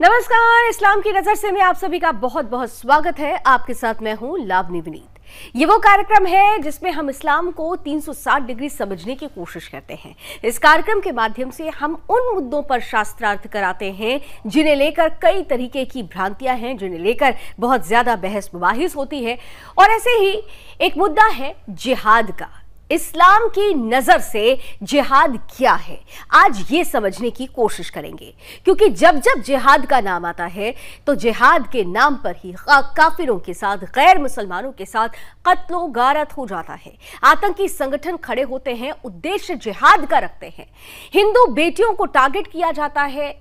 नमस्कार, इस्लाम की नजर से में आप सभी का बहुत बहुत स्वागत है। आपके साथ मैं हूं लावनी विनीत। ये वो कार्यक्रम है जिसमें हम इस्लाम को 360 डिग्री समझने की कोशिश करते हैं। इस कार्यक्रम के माध्यम से हम उन मुद्दों पर शास्त्रार्थ कराते हैं जिन्हें लेकर कई तरीके की भ्रांतियां हैं, जिन्हें लेकर बहुत ज्यादा बहस मुबाहिस होती है। और ऐसे ही एक मुद्दा है जिहाद का। इस्लाम की नजर से जिहाद क्या है, आज ये समझने की कोशिश करेंगे, क्योंकि जब जब जिहाद का नाम आता है तो जिहाद के नाम पर ही काफिरों के साथ, गैर मुसलमानों के साथ कत्लो गारत हो जाता है। आतंकी संगठन खड़े होते हैं, उद्देश्य जिहाद का रखते हैं। हिंदू बेटियों को टारगेट किया जाता है,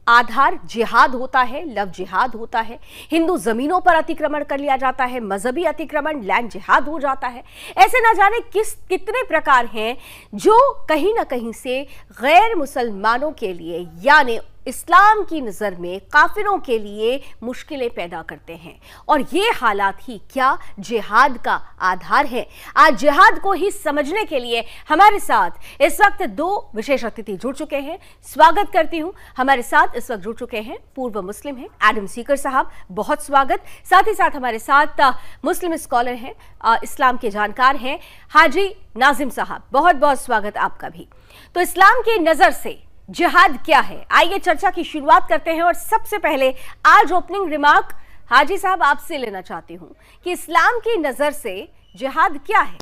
आधार जिहाद होता है, लव जिहाद होता है। हिंदू जमीनों पर अतिक्रमण कर लिया जाता है, मजहबी अतिक्रमण, लैंड जिहाद हो जाता है। ऐसे ना जाने कितने प्रकार हैं जो कहीं ना कहीं से गैर मुसलमानों के लिए यानी इस्लाम की नज़र में काफिरों के लिए मुश्किलें पैदा करते हैं। और ये हालात ही क्या जिहाद का आधार है। आज जिहाद को ही समझने के लिए हमारे साथ इस वक्त दो विशेष अतिथि जुड़ चुके हैं। स्वागत करती हूं। हमारे साथ इस वक्त जुड़ चुके हैं पूर्व मुस्लिम हैं एडम सीकर साहब, बहुत स्वागत। साथ ही साथ हमारे साथ मुस्लिम स्कॉलर हैं, इस्लाम के जानकार हैं, हाजी नाजिम साहब, बहुत बहुत स्वागत आपका भी। तो इस्लाम की नज़र से जिहाद क्या है, आइए चर्चा की शुरुआत करते हैं। और सबसे पहले आज ओपनिंग रिमार्क हाजी साहब आपसे लेना चाहती हूं कि इस्लाम की नजर से जिहाद क्या है।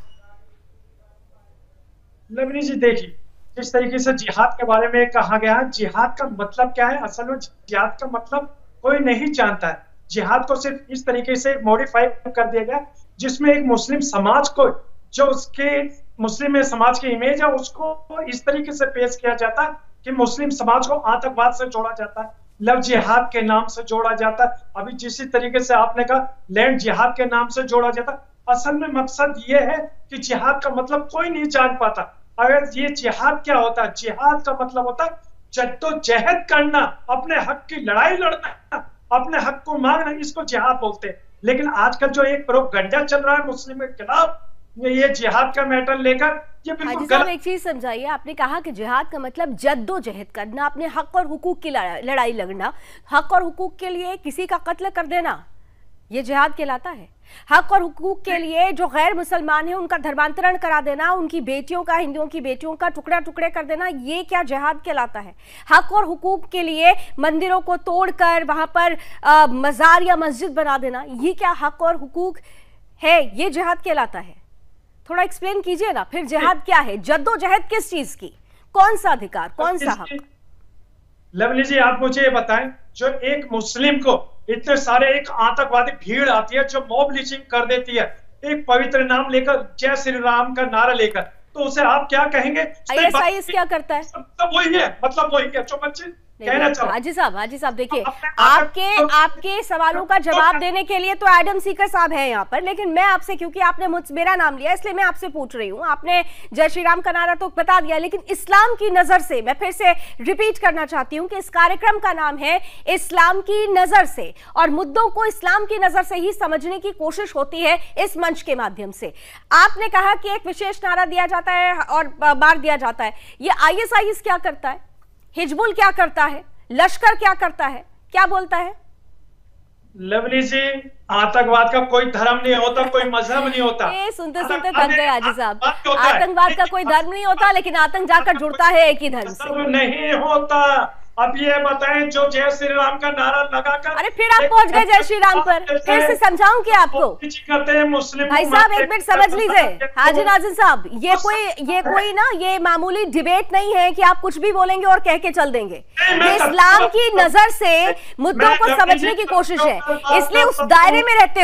लवनी जी, देखिए जिस तरीके से जिहाद के बारे में कहा गया है, जिहाद का मतलब क्या है। असल में जिहाद का मतलब कोई नहीं जानता है। जिहाद को सिर्फ इस तरीके से मॉडिफाई कर दिया गया जिसमें एक मुस्लिम समाज को, जो उसके मुस्लिम समाज की इमेज है, उसको इस तरीके से पेश किया जाता है कि मुस्लिम समाज को आतंकवाद से जोड़ा जाता है, लव जिहाद के नाम से जोड़ा जाता है। अभी जिस तरीके से आपने कहा लैंड जिहाद के नाम से जोड़ा जाता है। असल में मकसद ये है कि जिहाद का मतलब कोई नहीं जान पाता। अगर ये जिहाद क्या होता है, जिहाद का मतलब होता है जद्दोजहद करना, अपने हक की लड़ाई लड़ना, अपने हक को मांगना, इसको जिहाद बोलते हैं। लेकिन आजकल जो एक प्रोपगंडा चल रहा है मुस्लिम के खिलाफ, ये जिहाद का मैटर लेकर, ये बिल्कुल गलत। एक चीज समझाइए, आपने कहा कि जिहाद का मतलब जद्दोजहद करना, अपने हक और हुकूक की लड़ाई लड़ना, हक और हुकूक के लिए किसी का कत्ल कर देना, ये जिहाद कहलाता है। हक और हुकूक के लिए जो गैर मुसलमान है उनका धर्मांतरण करा देना, उनकी बेटियों का, हिंदुओं की बेटियों का टुकड़ा टुकड़े कर देना, ये क्या जिहाद कहलाता है। हक और हुकूक के लिए मंदिरों को तोड़कर वहां पर मजार या मस्जिद बना देना, ये क्या हक और हुकूक है, ये जिहाद कहलाता है। थोड़ा एक्सप्लेन कीजिए ना, फिर जिहाद क्या है, जद्दोजहद किस चीज की, कौन सा अधिकार, कौन सा हक। लवली जी, आप मुझे ये बताएं, जो एक मुस्लिम को इतने सारे एक आतंकवादी भीड़ आती है जो मॉब लिंचिंग कर देती है, एक पवित्र नाम लेकर, जय श्री राम का नारा लेकर, तो उसे आप क्या कहेंगे? आईएसआईएस क्या करता है? मतलब वही है, मतलब वही है जो बच्चे हाजी साहब देखिए, आपके सवालों का जवाब देने के लिए तो एडम सीकर साहब है यहाँ पर, लेकिन मैं आपसे, क्योंकि आपने मेरा नाम लिया इसलिए मैं आपसे पूछ रही हूँ। आपने जय श्री राम का नारा तो बता दिया, लेकिन इस्लाम की नजर से मैं फिर से रिपीट करना चाहती हूँ कि इस कार्यक्रम का नाम है इस्लाम की नजर से, और मुद्दों को इस्लाम की नजर से ही समझने की कोशिश होती है इस मंच के माध्यम से। आपने कहा कि एक विशेष नारा दिया जाता है और बार दिया जाता है, ये आईएसआईएस क्या करता है, हिजबुल क्या करता है, लश्कर क्या करता है, क्या बोलता है? लवली जी, आतंकवाद का कोई धर्म नहीं होता, कोई मजहब नहीं होता। सुनते सुनते थक गए हाजी साहब। आतंकवाद का कोई धर्म नहीं होता, लेकिन आतंक जाकर जुड़ता है एक ही धर्म से। नहीं होता। अब ये बताएं, जो जय श्री राम का नारा लगाकर, अरे फिर आप पहुंच गए जय श्री राम पर, फिर से समझाऊं क्या आपको? करते हैं मुस्लिम भाई साहब, एक मिनट समझ लीजिए हाजी नाजिम साहब, ये कोई ना, ये मामूली डिबेट नहीं है कि आप कुछ भी बोलेंगे और कह के चल देंगे। ये इस्लाम की नजर से मुद्दों को समझने की कोशिश है, इसलिए उस दायरे में रहते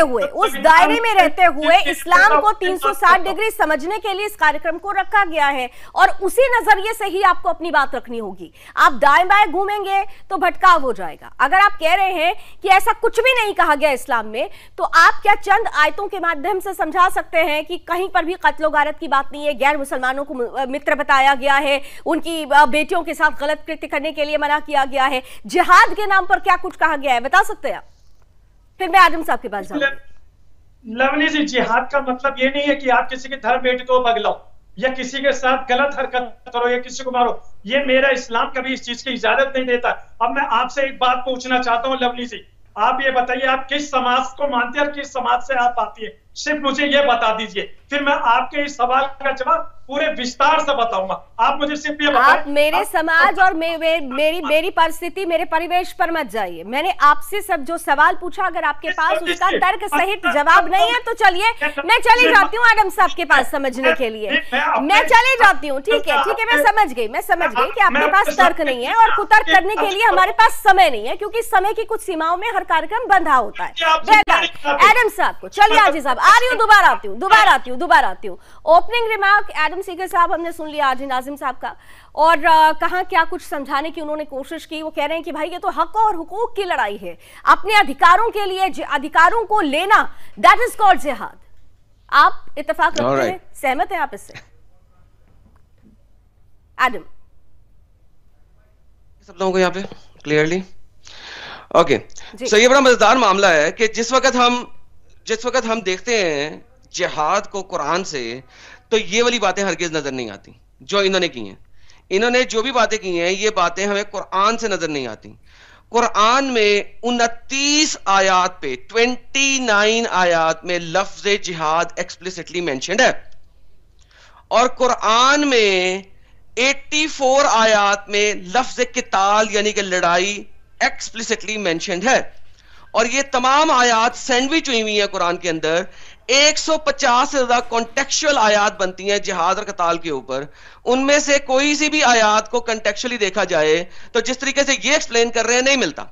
हुए इस्लाम को 360 डिग्री समझने के लिए इस कार्यक्रम को रखा गया है, और उसी नजरिए से ही आपको अपनी बात रखनी होगी। आप दाएं बाएं घूमेंगे तो भटकाव हो जाएगा। अगर आप कह रहे हैं कि ऐसा कुछ भी नहीं कहा गया इस्लाम में, तो आप क्या चंद आयतों के माध्यम से समझा सकते हैं कि कहीं पर भी कत्लो गारत की बात नहीं है, गैर मुसलमानों को मित्र बताया गया है, उनकी बेटियों के साथ गलत कृत्य करने के लिए मना किया गया है, जिहाद के नाम पर क्या कुछ कहा गया है, बता सकते हैं आप? फिर मैं आदम साहब के पास जाऊंगा। लवली जी, जिहाद का मतलब ये नहीं है कि आप किसी के धर्म बेटी को बगलाओ। या किसी के साथ गलत हरकत करो या किसी को मारो, ये मेरा इस्लाम कभी इस चीज की इजाजत नहीं देता। अब मैं आपसे एक बात पूछना चाहता हूँ लवली जी, आप ये बताइए आप किस समाज को मानते हैं और किस समाज से आप आती है, सिर्फ मुझे ये बता दीजिए, फिर मैं आपके इस सवाल का जवाब पूरे विस्तार से बताऊंगा। आप मुझे सिर्फ ये बताइए। आप मेरे समाज और मेरी परिस्थिति, मेरे परिवेश पर मत जाइए। मैंने आपसे सब जो सवाल पूछा, अगर आपके पास उसका तर्क सहित जवाब नहीं है तो चलिए मैं चली जाती हूँ एडम साहब के पास समझने के लिए। मैं चली जाती हूँ, ठीक है मैं समझ गई कि आपके पास तर्क नहीं है और कुतर्क करने के लिए हमारे पास समय नहीं है, क्योंकि समय की कुछ सीमाओं में हर कार्यक्रम बंधा होता है। एडम साहब को चलिए, आजी साहब आ रही हूँ, दोबारा आती हूँ। ओपनिंग रिमार्क एडम सीगर साहब हमने सुन लिया आजी नाजिम साहब का, और कहा क्या कुछ समझाने की उन्होंने कोशिश की। वो कह रहे हैं कि भाई ये तो हक और हुकूक की लड़ाई है, अपने अधिकारों के लिए अधिकारों को लेना, दैट इज कॉल्ड जिहाद। आप इत्तेफाक रखते हैं, सहमत हैं आप इससे? एडम सब लोगों को यहाँ पे क्लियरली ओके। सो ये बड़ा मजेदार मामला है कि जिस वक्त हम देखते हैं जिहाद को कुरान से, तो ये वाली बातें हरगिज नजर नहीं आती जो इन्होंने की हैं। इन्होंने जो भी बातें की हैं ये बातें हमें कुरान से नजर नहीं आती। कुरान में 29 आयात पे 29 आयात में लफ्ज जिहाद एक्सप्लिसिटली मेंशन्ड है, और कुरान में 84 आयात में लफ्ज किताल यानी कि लड़ाई एक्सप्लिसिटली मेंशन्ड है। और ये तमाम आयात सैंडविच हुई हुई है कुरान के अंदर। 150 से ज्यादा कॉन्टेक्चुअल आयात बनती हैं जिहाद और कताल के ऊपर। उनमें से कोई सी भी आयात को कॉन्टेक्चुअली देखा जाए तो जिस तरीके से ये एक्सप्लेन कर रहे हैं नहीं मिलता।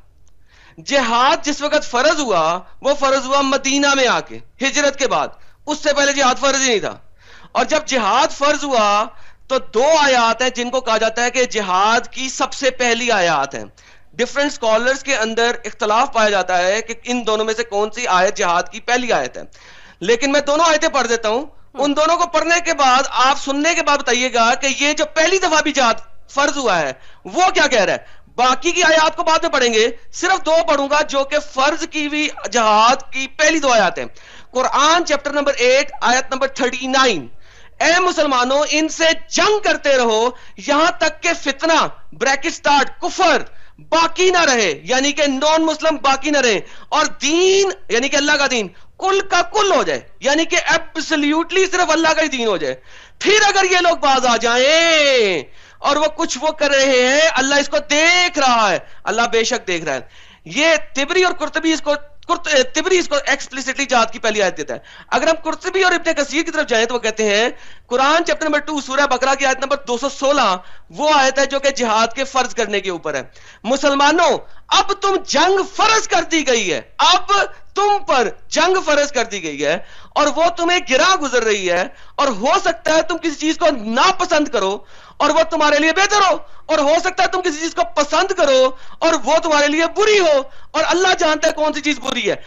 जिहाद जिस वक्त फर्ज हुआ वो फर्ज हुआ मदीना में आके, हिजरत के बाद। उससे पहले जिहाद फर्ज ही नहीं था। और जब जिहाद फर्ज हुआ तो 2 आयात हैं जिनको कहा जाता है कि जिहाद की सबसे पहली आयात है। डिफरेंट स्कॉलर्स के अंदर इख्तलाफ पाया जाता है कि इन दोनों में से कौन सी आयत जिहाद की पहली आयत है, लेकिन मैं दोनों आयतें पढ़ देता हूं। उन दोनों को पढ़ने के बाद आप सुनने के बाद बताइएगा कि ये जो पहली दफा भी जिहाद फर्ज हुआ है वो क्या कह रहा है। बाकी की आयत को बाद में पढ़ेंगे, सिर्फ 2 पढ़ूंगा जो कि फर्ज की हुई जिहाद की पहली 2 आयतें। कुरान चैप्टर नंबर 8 आयत नंबर 39, ए मुसलमानों इनसे जंग करते रहो यहां तक के फितना ब्रैकेट स्टार्ट कुफर बाकी ना रहे, यानी कि नॉन मुस्लिम बाकी ना रहे, और दीन यानी कि अल्लाह का दीन कुल का कुल हो जाए, यानी कि एब्सोल्युटली सिर्फ अल्लाह का ही दीन हो जाए। फिर अगर ये लोग बाज आ जाएं और वो कुछ वो कर रहे हैं, अल्लाह इसको देख रहा है, अल्लाह बेशक देख रहा है। ये तिबरी और कुर्तबी इसको एक्सप्लिसिटली जिहाद की पहली आयत देता है। अगर हम कुर्तबी और इब्ने कसीर की तरफ जाएं तो वो कहते हैं कुरान चैप्टर नंबर 2 सूरह बकरा की आयत नंबर 216 वो आयत है जो कि जिहाद के फर्ज करने के ऊपर है। मुसलमानों अब तुम जंग फर्ज कर दी गई है, अब तुम पर जंग फर्ज कर दी गई है और वो तुम्हें गिरा गुजर रही है, और हो सकता है तुम किसी चीज को नापसंद करो और वो तुम्हारे लिए बेहतर हो, और हो सकता है तुम किसी चीज को पसंद करो और वो तुम्हारे लिए बुरी हो, और अल्लाह जानता है कौन सी चीज बुरी है।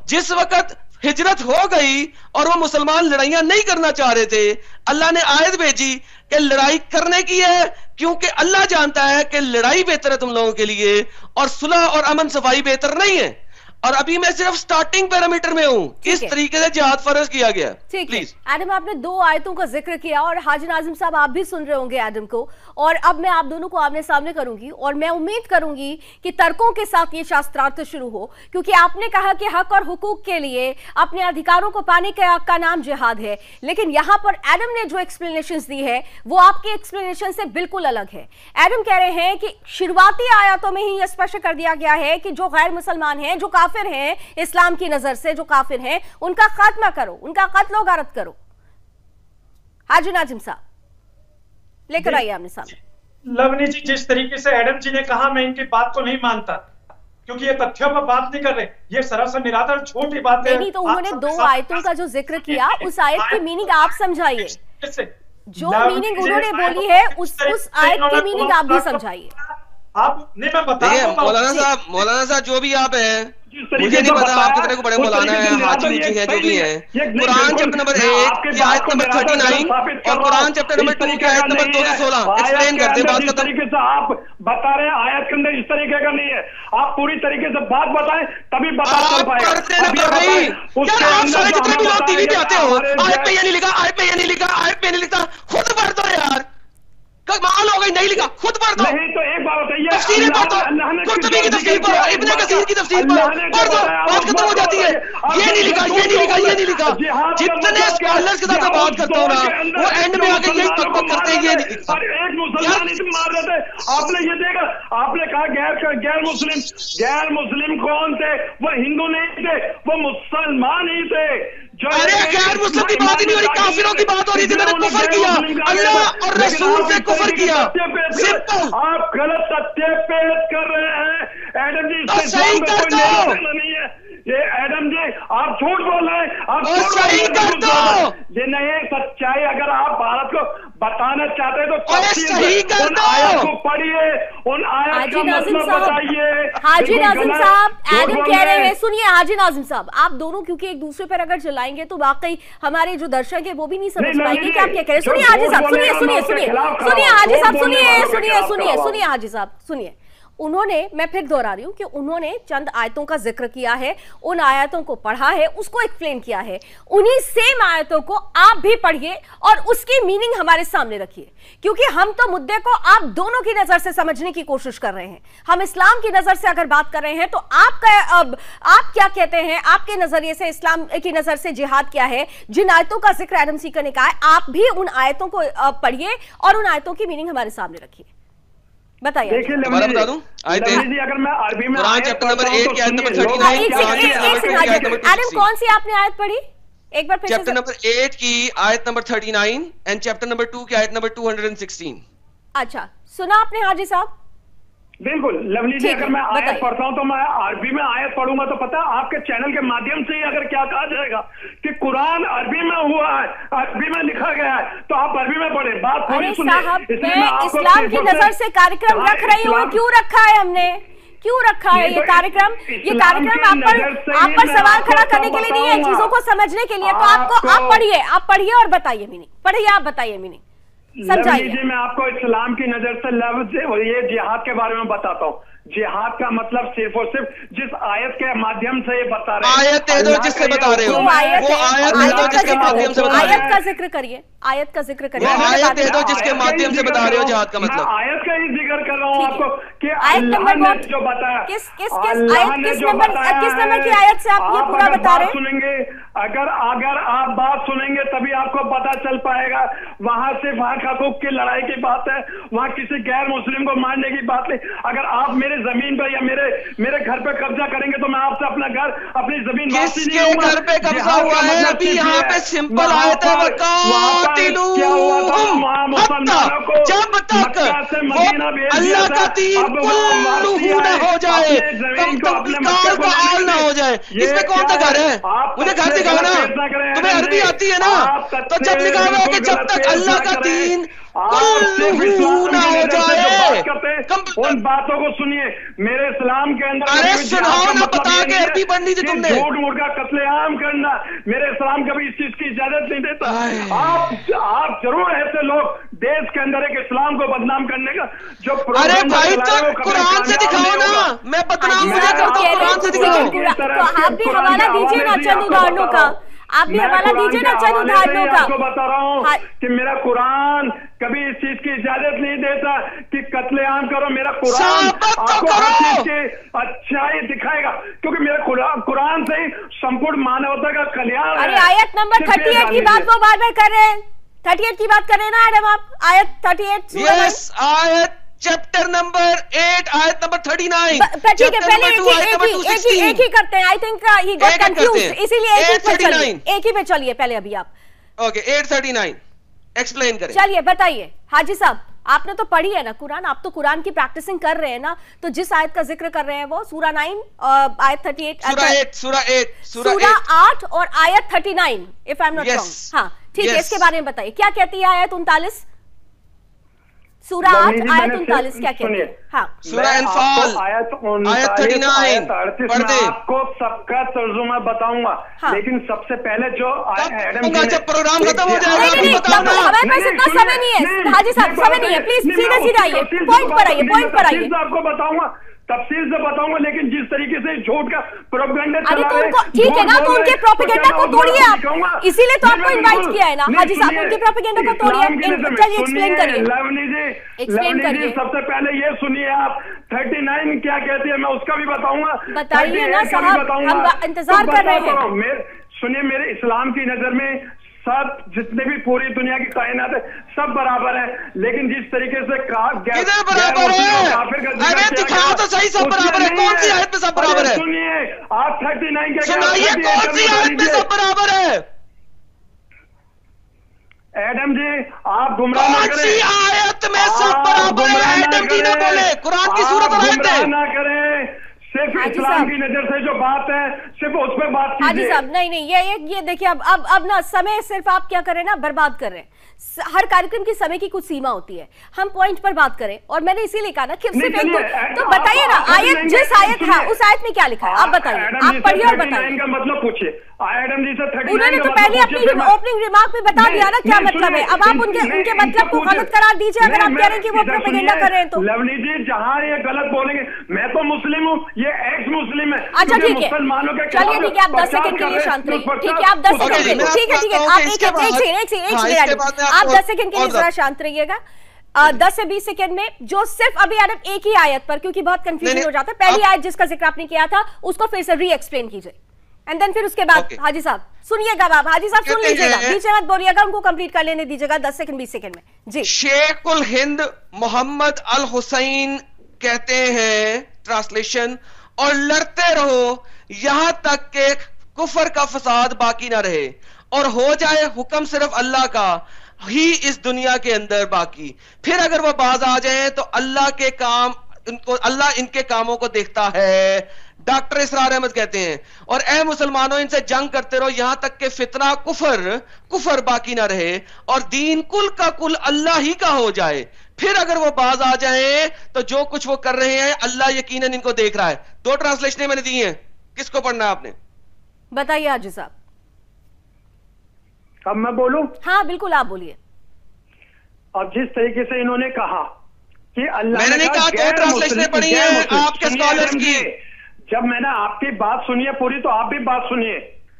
जिस वक्त हिजरत हो गई और वो मुसलमान लड़ाइयां नहीं करना चाह रहे थे, अल्लाह ने आयत भेजी कि लड़ाई करने की है, क्योंकि अल्लाह जानता है कि लड़ाई बेहतर है तुम लोगों के लिए और सुलह और अमन सफाई बेहतर नहीं है। और अभी मैं सिर्फ स्टार्टिंग पैरामीटर में हूं, इस तरीके से जिहाद फर्ज किया गया। ठीक है एडम, आपने 2 आयतों का जिक्र किया और हाजी नाजिम साहब आप भी सुन रहे होंगे एडम को, और अब मैं आप दोनों को आमने सामने करूंगी और मैं उम्मीद करूंगी कि तर्कों के साथ ये शास्त्रार्थ शुरू हो, क्योंकि आपने कहा कि हक और हुकूक के लिए अपने अधिकारों को पाने का नाम जिहाद है, लेकिन यहां पर एडम ने जो एक्सप्लेनेशंस दी है वो आपके एक्सप्लेनेशन से बिल्कुल अलग है। एडम कह रहे हैं कि शुरुआती आयतों में ही यह स्पष्ट कर दिया गया है कि जो गैर मुसलमान हैं, जो काफिर हैं, इस्लाम की नजर से जो काफिर हैं, उनका खात्मा करो, उनका कत्ल और गारत करो। हाजी नाजिम साहब लेकर आइए आमने सामने। लवनी जी, जिस तरीके से एडम जी ने कहा मैं इनकी बात को नहीं मानता, क्योंकि ये तथ्यों पर बात नहीं कर रहे, ये सरासर निराधार छोटी बात है। नहीं तो उन्होंने 2 आयतों का जो जिक्र किया, उस आयत की मीनिंग आप समझाइए। जो मीनिंग उन्होंने बोली है उस आयत की मीनिंग आप भी समझाइए। आप नहीं, मैं बता मौलाना साहब जो भी आप हैं, मुझे नहीं पता आप कितने को बड़े मौलाना है, हाजी जी है, जो भी है। कुरान चैप्टर नंबर 1 की आयत नंबर 39 और कुरान चैप्टर नंबर 2 की आयत नंबर 216 एक्सप्लेन करते हैं। बात खत्म। तरीके से आप बता रहे हैं आयत के अंदर इस तरीके का नहीं है, आप पूरी तरीके से बात बताएं तभी बता चल पाएगा। आप सारे जितने भी लोग टीवी पे आते हो, आयत पे ये नहीं लिखा, आयत पे ये नहीं लिखा, आयत पे नहीं लिखा, खुद कमाल हो गई, नहीं लिखा, खुद पढ़ दो। नहीं तो एक बात बताइए, तफसीरें पढ़ दो, कुर्तुबी की तफसीर पढ़ो, इब्ने कसीर की तफसीर पढ़ो, पढ़ दो, बात खत्म हो जाती है। ये नहीं लिखा, ये नहीं लिखा, ये नहीं लिखा। जितने स्कॉलर्स के साथ मैं बात करता हूँ ना, वो एंड में आके यही तक करते हैं, ये नहीं लिखा। एक मुसलमान ही मार देते। आपने ये देखा, आपने कहा गैर मुस्लिम कौन थे? वो हिंदू नहीं थे, वो मुसलमान ही थे। अरे गैर मुस्लिम की बात ही नहीं हो रही, काफिरों की बात हो रही थी। मैंने कुफर किया, अल्लाह और रसूल से कुफर किया, सिंपल। आप गलत सत्य पेश कर रहे हैं एडम जी, तो सही कर दो। नहीं है ये एडम जी, आप झूठ बोल रहे हैं, आप सही कर दो। ये नहीं सच्चाई। अगर आप भारत को बताना चाहते हैं तो सही कर दो, आयत को पढ़िए, उन आयत का मतलब बताइए। हाजी नाजिम साहब, एडम कह रहे हैं, सुनिए हाजी नाजिम साहब, आप दोनों क्योंकि एक दूसरे पर अगर चलाएंगे तो वाकई हमारे जो दर्शक है वो भी नहीं समझ पाएंगे कि आप क्या कह रहे हैं। सुनिए हाजी साहब, सुनिए हाजी साहब, सुनिए हाजी साहब, सुनिए। उन्होंने, मैं फिर दोहरा रही हूं कि उन्होंने चंद आयतों का जिक्र किया है, उन आयतों को पढ़ा है, उसको एक्सप्लेन किया है। उन्हीं सेम आयतों को आप भी पढ़िए और उसकी मीनिंग हमारे सामने रखिए, क्योंकि हम तो मुद्दे को आप दोनों की नजर से समझने की कोशिश कर रहे हैं। हम इस्लाम की नजर से अगर बात कर रहे हैं तो आप क्या कहते हैं, आपके नजरिए से इस्लाम की नजर से जिहाद क्या है? जिन आयतों का जिक्र एडम सीकर ने कहा है, आप भी उन आयतों को पढ़िए और उन आयतों की मीनिंग हमारे सामने रखिए। बताइए। देखिए बता दूं, अगर मैं अरबी में कुरान चैप्टर नंबर 8 की आयत नंबर 39, एडम कौन सी आपने आयत पढ़ी? एक बार फिर से। चैप्टर नंबर 8 की आयत नंबर 39 एंड चैप्टर नंबर 2 की आयत नंबर 216। अच्छा, सुना आपने हाजी साहब? बिल्कुल लवली जी, अगर मैं आयत पढ़ता हूं तो मैं अरबी में आयत पढ़ूंगा तो पता है आपके चैनल के माध्यम से ही अगर क्या कहा जाएगा कि कुरान अरबी में हुआ है, अरबी में लिखा गया है, तो आप अरबी में पढ़े। बात थोड़ी सुनिए, मैं इस्लाम की नजर से कार्यक्रम रख रही हूँ। क्यों रखा है हमने, क्यों रखा है ये कार्यक्रम? ये कार्यक्रम आप पर सवाल खड़ा करने के लिए नहीं है, चीजों को समझने के लिए। तो आप पढ़िए और बताइए मीनिंग, पढ़िए, आप बताइए मीनिंग, समझाइए। मैं आपको इस्लाम की नजर से लफ्ज ये जिहाद के बारे में बताता हूँ। जिहाद का मतलब सिर्फ और सिर्फ जिस आयत के माध्यम से ये बता रहे हैं, आयत दे दो जिससे बता रहे हो, वो आयत दे दो जिसके माध्यम से बता रहे हो। आयत का जिक्र करिए, आयत का जिक्र करिए। आयत दे दो जिसके माध्यम से बता रहे हो जिहाद का मतलब। आयत का ही जिक्र कर रहा हूँ आपको कि आयत नंबर जो बताया, किस नंबर की आयत से आप ये पूरा बता रहे हैं? सुनेंगे, अगर आप बात सुनेंगे तभी आपको पता चल पाएगा। वहां सिर्फ हक हकूक की लड़ाई की बात है, वहां किसी गैर मुस्लिम को मारने की बात नहीं। अगर आप मेरे जमीन पर या मेरे घर पे कब्जा करेंगे तो मैं आपसे अपना घर, अपनी जमीन वापसी नहीं लूंगा। घर पे कब्जा हुआ है अभी यहाँ पे सिंपल आयत है, जब तक अल्लाह का दीन कुल्लुहु न हो जाए, काल का आल ना हो जाए। इसमें कौन सा घर है? मुझे घर दिखाओ ना। तुम्हें अरबी आती है ना, तो जब लिखा हुआ है कि जब तक अल्लाह का दीन कुल्लुहु न हो जाए। उन बातों को सुनिए, मेरे इस्लाम के अंदर। अरे सुनाओ ना, बता के अरबी पढ़नी थी तुमने। झूठ मूठ का कत्लेआम करना, मेरे इस्लाम कभी इस चीज की इजाजत नहीं देता। आप जरूर ऐसे लोग देश के अंदर एक इस्लाम को बदनाम करने का जो, अरे भाई तो कुरान से दिखाओ ना, मैं बदनाम मुझे करता हूं, कुरान से दिखाओ। तो आप भी हवाला दीजिए ना चंद उदाहरणों का, आप भी हवाला दीजिए ना चंद उदाहरणों का। आपको बता रहा हूँ कि मेरा कुरान कभी इस चीज की इजाजत नहीं देता कि कत्लेआम करो। मेरा कुरान आपको हर चीज की अच्छाई दिखाएगा, क्योंकि मेरा कुरान से ही संपूर्ण मानवता का कल्याण। अरे आयत नंबर 38 की बात वो बार बार कर रहे हैं, 38 की बात कर रहे हैं ना एडम आप? आयत 38 यस, आयत चैप्टर नंबर 8 आयत नंबर 39। ठीक है, पहले एक ही करते हैं। I think he got confused, इसीलिए एक ही पे चलिए पहले अभी आप। ओके, 839 एक्सप्लेन करें। चलिए बताइए हाजी साहब, आपने तो पढ़ी है ना कुरान, आप तो कुरान की प्रैक्टिसिंग कर रहे हैं ना, तो जिस आयत का जिक्र कर रहे हैं वो सूरा 9 आयत 38, सूरा 8 और आयत 39 if I am not wrong. हाँ ठीक है, इसके बारे में बताइए क्या कहती है आयत 39, सूरा 8 आयत 39 क्या कहती है? हाँ, सूरा अनफाल आयत 39 पढ़ दे। आपको सबका तर्जुमा बताऊंगा, लेकिन सबसे पहले जो जब प्रोग्राम खत्म हो जाएगा हमारे पास इतना समय नहीं है हाजी साहब, समय नहीं है, प्लीज सीधे सीधे आइए, पॉइंट पर आइए, पॉइंट पर आइए। आपको बताऊंगा तफसील से बताऊंगा, लेकिन जिस तरीके से झूठ का प्रोपेगेंडा चला रहे हैं, ठीक है ना, तो उनके प्रोपेगेंडा को तोड़िए आप, इसीलिए तो आपको इनवाइट किया है ना हाजी साहब, उनके प्रोपेगेंडा को तोड़िए। चलिए एक्सप्लेन करिए, एक्सप्लेन करिए। सबसे पहले ये सुनिए आप 39 क्या कहती है, मैं उसका भी बताऊंगा। बताइए ना साहब, हम इंतजार कर रहे हैं। सुनिए, मेरे इस्लाम की नजर में सब जितने भी पूरी दुनिया की कायनात है सब बराबर है, लेकिन जिस तरीके से किधर बराबर है? अरे दिखाओ तो सही, सब बराबर है। कौन सी आयत में सब बराबर है? सुनिए आप 39 के सुनाइए, कौन सी आयत में सब बराबर है? एडम जी आप गुमराह ना करें। कौन सी आयत में सब बराबर है? एडम जी ने बोले, कुरान की सूरत गुमराह ना करें, सिर्फ इस्लाम की नजर से जो बात है सिर्फ उस पर बात कीजिए। हाजी साहब नहीं ये देखिए, अब ना समय सिर्फ आप क्या करें ना, बर्बाद कर रहे हैं। हर कार्यक्रम की समय की कुछ सीमा होती है, हम पॉइंट पर बात करें। और मैंने इसीलिए कहा ना कि सिर्फ एक तो बताइए ना आयत, जिस आयत है उस आयत में क्या लिखा है आप बताइए, आप पढ़िए और बताइए। इनका मतलब पूछिए एडम जी से। उन्होंने तो पहले अपनी ओपनिंग रिमार्क में बता दिया ना क्या मतलब है। अब आप उनके मतलब को गलत करार दीजिए, अगर आप कह रहे हैं कि वो प्रोपेगेंडा कर रहे हैं तो। लवली जी जहाँ ये गलत बोलेंगे, मैं तो मुस्लिम हूँ, ये एक्स मुस्लिम है। अच्छा ठीक है, चलिए ठीक है, आप 10 सेकंड के लिए शांत रहिए। ठीक है, आप 10 सेकंड के लिए, ठीक है आप एक सेकंड आप 10 सेकंड के लिए जरा शांत रहिएगा। 10 से 20 सेकंड में जो सिर्फ अभी आदम एक ही आयत पर, क्योंकि बहुत कंफ्यूजन हो जाता है, पहली आयत जिसका जिक्र आपने किया था उसको फिर से री एक्सप्लेन कीजिए, एंड देन फिर उसके बाद हाजी साहब सुनिएगा। आप हाजी साहब सुन लीजिएगा, बीच में मत बोलिएगा, उनको कंप्लीट कर लेने दीजिएगा 10 सेकंड 20 सेकंड में जी। शेखुल हिंद मोहम्मद अल हुसैन कहते हैं, ट्रांसलेशन, और लड़ते रहो यहां तक के कुफर का फसाद बाकी ना रहे और हो जाए हुक्म सिर्फ अल्लाह का ही इस दुनिया के अंदर बाकी। फिर अगर वो बाज आ जाए तो अल्लाह के काम, अल्लाह इनके कामों को देखता है। डॉक्टर इसरार अहमद कहते हैं, और ए मुसलमानों इनसे जंग करते रहो यहां तक के फितना कुफर बाकी ना रहे और दीन कुल का कुल अल्लाह ही का हो जाए। फिर अगर वो बाज आ जाए तो जो कुछ वो कर रहे हैं अल्लाह यकीनन इनको देख रहा है। 2 ट्रांसलेशनें मैंने दी हैं, किसको पढ़ना है आपने बताइए हाजी साहब। अब मैं बोलूं? हाँ बिल्कुल आप बोलिए। अब जिस तरीके से इन्होंने कहा कि अल्लाह, मैंने नहीं कहा 2 ट्रांसलेशनें पढ़ी हैं आपके स्कॉलर्स की। जब मैंने आपकी बात सुनी है पूरी तो आप भी बात सुनिए।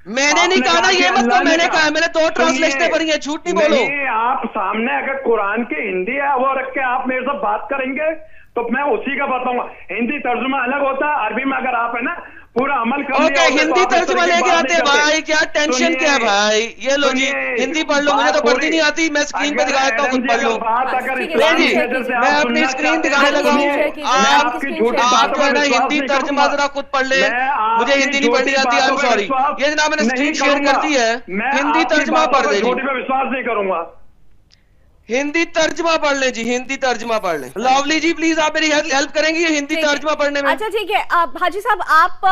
मैंने नहीं कहा ना ये मत तो, मैंने कहा मैंने 2 ट्रांसलेशनें पढ़ी हैं, झूठ नहीं बोलो। आप सामने अगर कुरान के हिंदी है वो रख के आप मेरे से बात करेंगे तो मैं उसी का बताऊंगा। हिंदी तर्जुमा अलग होता है, अरबी में अगर आप है ना पूरा अमल कर लिया। हिंदी तर्जुमा लेके आते हैं भाई, क्या टेंशन क्या है भाई। ये लो जी हिंदी पढ़ लो, मुझे तो पढ़ती नहीं आती, मैं स्क्रीन पे दिखाता हूँ, खुद पढ़ लो। जी मैं अपनी स्क्रीन दिखाने लगा हूँ, आप जो है ना हिंदी तर्जुमा जरा खुद पढ़ ले, मुझे हिंदी नहीं पढ़नी आती, आई एम सॉरी। ये जनाब मैंने स्क्रीन शेयर कर दी है, हिंदी तर्जुमा पढ़ ले। विश्वास नहीं करूंगा, हिंदी तर्जमा पढ़ ले जी, हिंदी तर्जमा पढ़ ले। लवली जी प्लीज आप मेरी हेल्प करेंगी हिंदी तर्जमा पढ़ने में। अच्छा ठीक है, आप हाजी साहब आप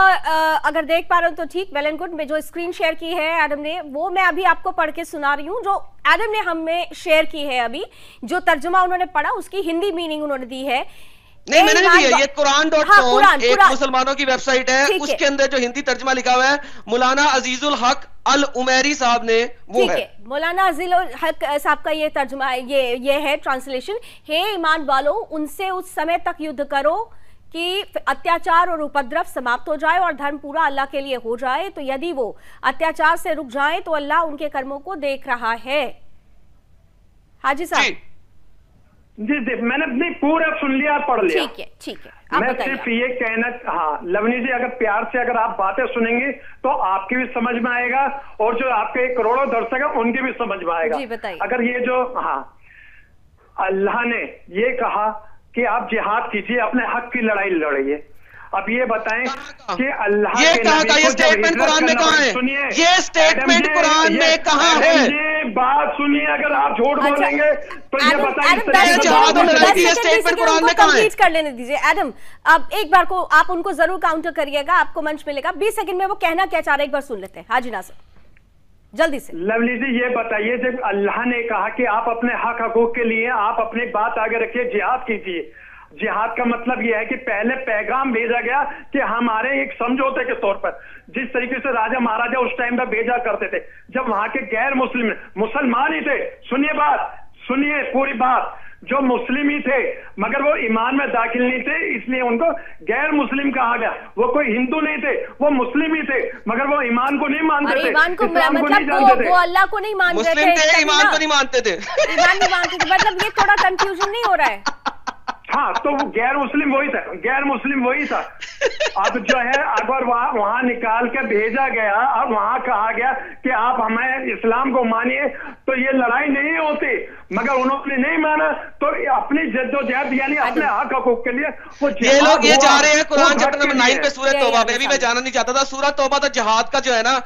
अगर देख पा रहे हो तो ठीक, वेल एंड गुड। मैं जो स्क्रीन शेयर की है एडम ने, वो मैं अभी आपको पढ़ के सुना रही हूँ, जो एडम ने हमें शेयर की है अभी। जो तर्जुमा उन्होंने पढ़ा उसकी हिंदी मीनिंग उन्होंने दी है। नहीं मैंने नहीं दिया, ये कुरान.com एक मुसलमानों की वेबसाइट है, उसके अंदर जो हिंदी तर्जमा लिखा हुआ है मौलाना अजीजुल हक अल उमैरी साहब ने, वो है मौलाना अजीजुल हक साहब का ये तर्जुमा, ये है ट्रांसलेशन। हे ईमान वालों, उनसे उस समय तक युद्ध करो कि अत्याचार और उपद्रव समाप्त हो जाए और धर्म पूरा अल्लाह के लिए हो जाए। तो यदि वो अत्याचार से रुक जाए तो अल्लाह उनके कर्मों को देख रहा है। हाजी साहब जी मैंने अपनी पूरा सुन लिया, पढ़ लिया। ठीक है मैं सिर्फ ये कहना, हाँ लवनी जी अगर प्यार से अगर आप बातें सुनेंगे तो आपकी भी समझ में आएगा और जो आपके करोड़ों दर्शक हैं उनके भी समझ में आएगा। जी बताइए। अगर ये जो, हाँ अल्लाह ने ये कहा कि आप जिहाद कीजिए, अपने हक की लड़ाई लड़िए। अब ये बताएं कि अल्लाह ये कहा था, ये स्टेटमेंट कुरान में कहाँ है? सुनिए ये स्टेटमेंट कुरान में कहाँ है? ये बात सुनिए, अगर आप झूठ बोलेंगे तो ये बताइए स्टेटमेंट कुरान में कहाँ है? कर लेने दीजिए एडम, अब एक बार को आप उनको जरूर काउंटर करिएगा, आपको मंच मिलेगा। 20 सेकंड में वो कहना क्या चाह रहे एक बार सुन लेते हैं। हाजी नासिर जल्दी से। लवली जी ये बताइए, जब अल्लाह ने कहा कि आप अपने हक हकूक के लिए आप अपनी बात आगे रखिए, जिहाद कीजिए। जिहाद का मतलब यह है कि पहले पैगाम भेजा गया कि हमारे एक समझौते के तौर पर, जिस तरीके से राजा महाराजा उस टाइम पर भेजा करते थे जब वहां के गैर मुस्लिम मुसलमान ही थे। सुनिए बात, सुनिए पूरी बात। जो मुस्लिम ही थे मगर वो ईमान में दाखिल नहीं थे, इसलिए उनको गैर मुस्लिम कहा गया। वो कोई हिंदू नहीं थे, वो मुस्लिम ही थे मगर वो ईमान को नहीं मानते थे, ईमान को इस्लाम को नहीं मतलब जानते थे। वो अल्लाह को नहीं मानते मुस्लिम थे, ईमान को नहीं मानते थे। ईमान नहीं मानते थे, मतलब ये थोड़ा कंफ्यूजन नहीं हो रहा है? हाँ, तो वो गैर मुस्लिम वही था, गैर मुस्लिम वही था। अब जो है अगर वहां निकाल के भेजा गया, अब वहां कहा गया कि आप हमें इस्लाम को मानिए, तो ये लड़ाई नहीं होती, मगर उन्होंने नहीं माना तो अपनी जद्दोजहद यानी अपने हक हकूक के लिए वो ये लोग ये जा रहे हैं कुरान चैप्टर नंबर 9 पे सूरह तौबा पे। अभी मैं जाना नहीं चाहता था, सूरह तौबा तो जिहाद का जो है ना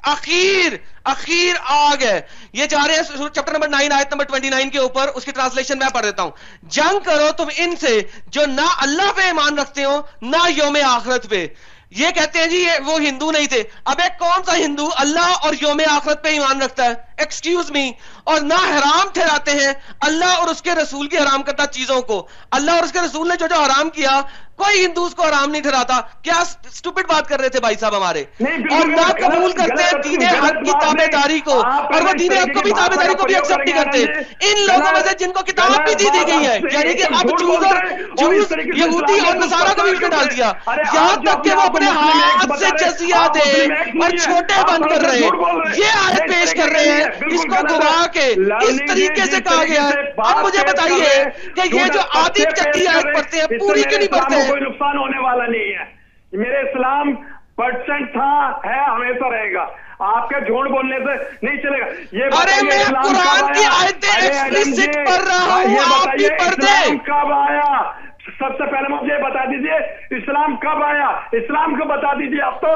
आखिर आग है। ये जा रहे हैं चैप्टर नंबर 9 आयत नंबर 29 के ऊपर, उसकी ट्रांसलेशन मैं पढ़ देता हूं। जंग करो तुम इनसे जो ना अल्लाह पे ईमान रखते हो ना यौम आखिरत पे। ये कहते हैं जी ये वो हिंदू नहीं थे। अब एक कौन सा हिंदू अल्लाह और यौम आखिरत पे ईमान रखता है? Excuse me. और ना हराम ठहराते हैं अल्लाह और उसके रसूल की हराम करता चीजों को। अल्लाह और उसके रसूल ने जो जो हराम किया कोई हिंदू उसको हराम नहीं ठहराता। क्या स्टूपिड बात कर रहे थे भाई साहब हमारे। और ना कबूल करते हैं दीन हक की ताबेदारी को, और वो दीन हक को भी ताबेदारी को भी एक्सेप्ट नहीं करते। इन लोगों में से जिनको किताब भी दी गई है, यानी कि अब जूस यहूदी और नसारा को भी उसमें डाल दिया, यहां तक कि वो अपने हाथ से जजिया दे और छोटे बंद कर रहे हैं। ये आयत पेश कर रहे हैं, इसको घुमा के इस तरीके से कहा गया है। अब मुझे बताइए कि ये जो आदि चट्टी आयत पढ़ते हैं पूरी क्यों नहीं पढ़ते हैं? कोई नुकसान होने वाला नहीं है। मेरे इस्लाम % था, है, हमेशा रहेगा। आपके झूठ बोलने से नहीं चलेगा। ये अरे मैं कुरान की आयतें एक्सप्लिसिट पढ़ रहा हूँ, आप भी पढ़ दें। कब आया? सबसे पहले मुझे बता दीजिए इस्लाम कब आया, इस्लाम को बता दीजिए। अब तो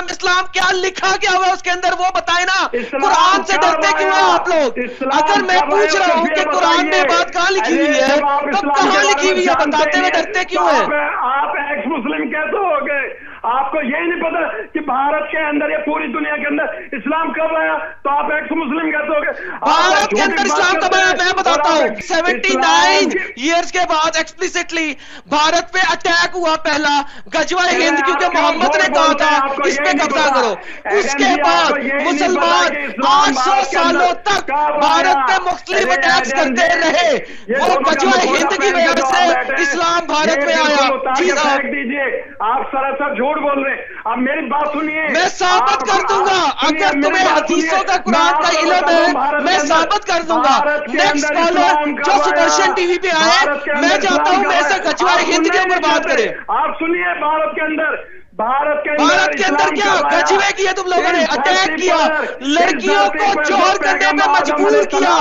इस्लाम क्या लिखा क्या हुआ उसके अंदर वो बताए ना। कुरान से डरते क्यों हैं आप लोग? अगर मैं पूछ रहा हूँ कि कुरान में बात कहाँ लिखी हुई है तो कहाँ लिखी हुई है बताते हुए डरते क्यों हैं? आप एक्स मुस्लिम कैसे हो गए? आपको यही नहीं पता कि भारत के अंदर या पूरी दुनिया के अंदर इस्लाम कब आया? तो आप एक्स मुस्लिम कैसे हो गए? भारत के अंदर इस्लाम कब आया मैं बताता हूँ। 79 ईयर्स के बाद एक्सप्लिसिटली भारत पे अटैक हुआ पहला, गजवा हिंद, क्योंकि मोहम्मद ने कहा था इस पे कब्जा करो। उसके बाद मुसलमान 800 सालों तक भारत पे मुख्तलिफ अटैक्स करते रहे। वो गजवा हिंद की वजह से इस्लाम भारत में आया। दीजिए, आप सरासर झूठ बोल रहे हैं। अब मेरी बात सुनिए, मैं साबित कर दूंगा। अगर तुम्हें हदीसों का कुरान का इल्म है मैं साबित कर दूंगा। नेक्स्ट कॉलर जो सुदर्शन टीवी पे आए, मैं चाहता हूं मैं से गजवा हिंद के ऊपर बात करें। आप सुनिए, भारत के अंदर क्या गजवे किए तुम लोगों ने? अटैक किया, लड़कियों को जोर करने में मजबूर किया,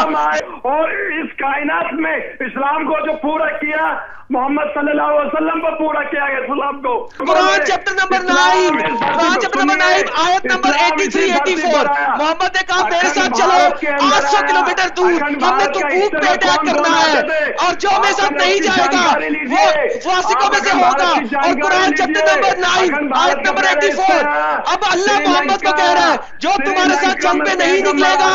और इस कायनात में इस्लाम को जो पूरा किया मोहम्मद सल्लल्लाहु अलैहि वसल्लम को पूरा किया गया इस्लाम को। कुरान चैप्टर नंबर 9 आयत नंबर 83-84 मोहम्मद ने कहा मेरे साथ चलो 800 किलोमीटर दूर, हमने तबूक पे अटैक करना है और जो मेरे साथ नहीं जाएगा वो फासिकों में से होगा। और कुरान चैप्टर नंबर 9 आयत नंबर 84 अब अल्लाह मोहम्मद को कह रहा है जो तुम्हारे साथ जंग पे नहीं निकलेगा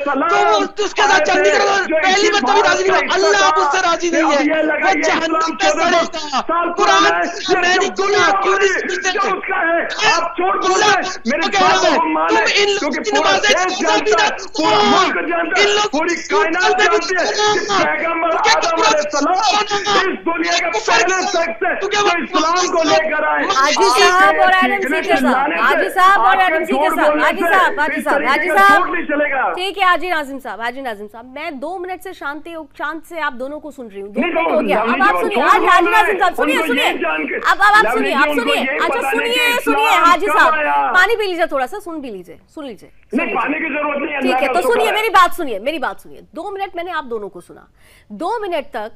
तुम उसके साथ जंग नहीं करोगे। पहली बार तभी राजी नहीं, अल्लाह अब उससे राजी नहीं है, वो जहन्नम पे सड़ेगा। कुरान मैंने सुना क्यों नहीं समझते? आप छोड़ बोल मेरे तुम इन लोगों की नमाज़ें छोड़ भी ना, इन लोग पूरी कायनात जानती है कि पैगंबर आदम अलैहिस्सलाम इस दुनिया का पहला शख्स है जो इस्लाम को लेकर आए। हाजी साहब और एडम सी के साथ, हाजी साहब और एडम सी के साथ, हाजी साहब ठीक है। हाजी नाजिम साहब मैं 2 मिनट से शांत से आप दोनों को सुन रही हूँ। 2 मिनट हो गया, अब आप सुनिए। हाजी नाजिम साहब सुनिए, अब आप सुनिए, अच्छा सुनिए हाजी साहब, पानी पी लीजिए, थोड़ा सा सुन भी लीजिए, नहीं पानी की जरूरत नहीं है। ठीक है, तो सुनिए मेरी बात सुनिए। 2 मिनट मैंने आप दोनों को सुना, 2 मिनट तक,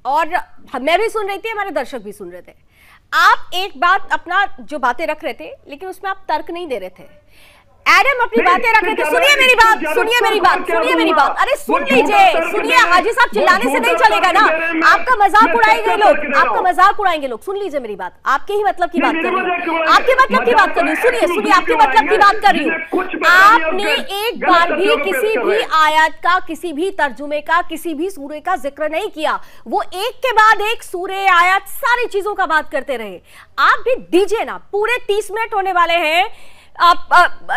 और मैं भी सुन रही थी, हमारे दर्शक भी सुन रहे थे। आप एक बात अपना जो बातें रख रहे थे लेकिन उसमें आप तर्क नहीं दे रहे थे। एडम अपनी बातें रख रहे थे। सुनिए मेरी बात, अरे सुन लीजिए, सुनिए। हाजी साहब चिल्लाने से नहीं चलेगा ना, आपका मजाक उड़ाएंगे लोग, सुन लीजिए मेरी बात। आपके ही मतलब की बात कर रही हूँ, आपके मतलब की बात कर रही हूँ, सुनिए आपके मतलब की बात कर रही हूँ। आपने एक बार भी किसी भी आयत का, किसी भी तर्जुमे का, किसी भी सूरे का जिक्र नहीं किया। वो एक के बाद एक सूरे, आयत, सारी चीजों का बात करते रहे। आप भी दीजिए ना, पूरे 30 मिनट होने वाले हैं।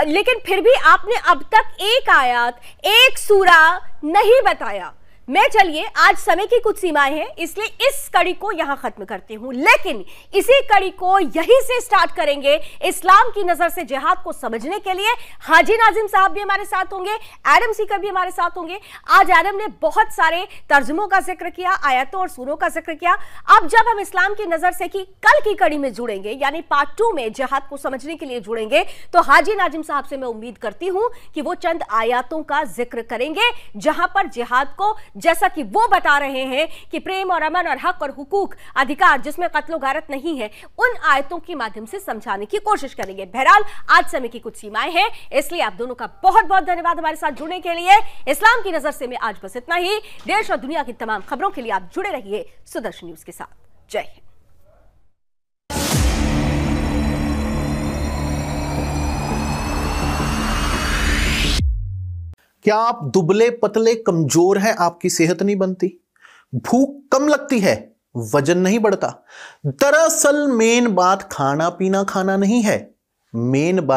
लेकिन फिर भी आपने अब तक एक आयत, एक सूरा नहीं बताया। मैं चलिए आज समय की कुछ सीमाएं हैं, इसलिए इस कड़ी को यहां खत्म करती हूं, लेकिन इसी कड़ी को यहीं से स्टार्ट करेंगे इस्लाम की नजर से जिहाद को समझने के लिए। हाजी नाजिम साहब भी हमारे साथ होंगे, एडम सीकर भी हमारे साथ होंगे। आज एडम ने बहुत सारे तर्जुमों का जिक्र किया, आयतों और सूरों का जिक्र किया। अब जब हम इस्लाम की नजर से की कल की कड़ी में जुड़ेंगे, यानी पार्ट 2 में जिहाद को समझने के लिए जुड़ेंगे, तो हाजी नाजिम साहब से मैं उम्मीद करती हूं कि वो चंद आयतों का जिक्र करेंगे जहां पर जिहाद को, जैसा कि वो बता रहे हैं कि प्रेम और अमन और हक और हुकूक, अधिकार जिसमें कत्लो गारत नहीं है, उन आयतों के माध्यम से समझाने की कोशिश करेंगे। बहरहाल आज समय की कुछ सीमाएं हैं, इसलिए आप दोनों का बहुत बहुत धन्यवाद हमारे साथ जुड़ने के लिए। इस्लाम की नजर से में आज बस इतना ही। देश और दुनिया की तमाम खबरों के लिए आप जुड़े रहिए सुदर्शन न्यूज के साथ। जय हिंद। क्या आप दुबले पतले कमजोर हैं, आपकी सेहत नहीं बनती, भूख कम लगती है, वजन नहीं बढ़ता? दरअसल मेन बात खाना पीना खाना नहीं है, मेन बात